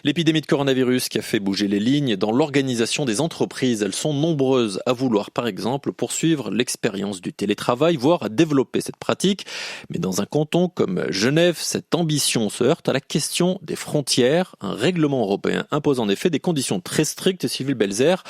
L'épidémie de coronavirus qui a fait bouger les lignes dans l'organisation des entreprises. Elles sont nombreuses à vouloir, par exemple, poursuivre l'expérience du télétravail, voire à développer cette pratique. Mais dans un canton comme Genève, cette ambition se heurte à la question des frontières. Un règlement européen impose en effet des conditions très strictes, Sylvie Belzer,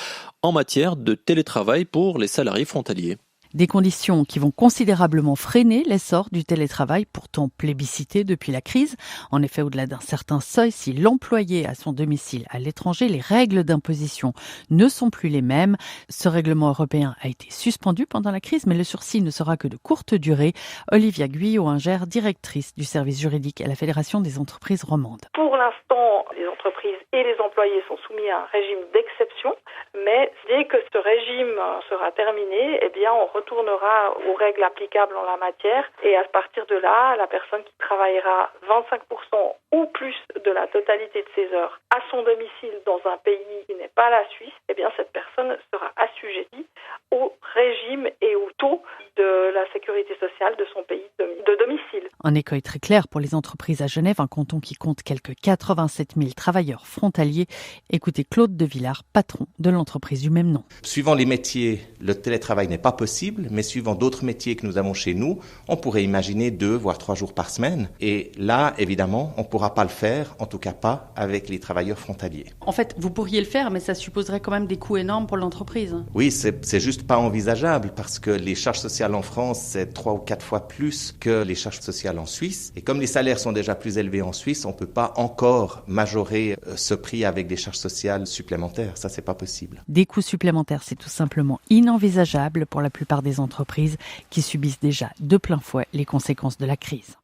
en matière de télétravail pour les salariés frontaliers. Des conditions qui vont considérablement freiner l'essor du télétravail, pourtant plébiscité depuis la crise. En effet, au-delà d'un certain seuil, si l'employé a son domicile à l'étranger, les règles d'imposition ne sont plus les mêmes. Ce règlement européen a été suspendu pendant la crise, mais le sursis ne sera que de courte durée. Olivia Guyot-Inger, directrice du service juridique à la Fédération des entreprises romandes. Pour l'instant, les entreprises et les employés sont soumis à un régime d'exception, mais dès que ce régime sera terminé, on retournera aux règles applicables en la matière et à partir de là, la personne qui travaillera 25% ou plus de la totalité de ses heures à son domicile dans un pays qui n'est pas la Suisse, cette personne sera assujettie au régime et au taux de la sécurité sociale de son pays de domicile. Un écueil très clair pour les entreprises à Genève, un canton qui compte quelques 87 000 travailleurs frontaliers. Écoutez Claude de Villard, patron de l'entreprise du même nom. Suivant les métiers, le télétravail n'est pas possible, mais suivant d'autres métiers que nous avons chez nous, on pourrait imaginer 2 voire 3 jours par semaine. Et là, évidemment, on ne pourra pas le faire, en tout cas pas avec les travailleurs frontaliers. En fait, vous pourriez le faire, mais ça supposerait quand même des coûts énormes pour l'entreprise. Oui, c'est juste pas envisageable parce que les charges sociales en France, c'est 3 ou 4 fois plus que les charges sociales en Suisse. Et comme les salaires sont déjà plus élevés en Suisse, on ne peut pas encore majorer ce prix avec des charges sociales supplémentaires. Ça, c'est pas possible. Des coûts supplémentaires, c'est tout simplement inenvisageable pour la plupart des entreprises qui subissent déjà de plein fouet les conséquences de la crise.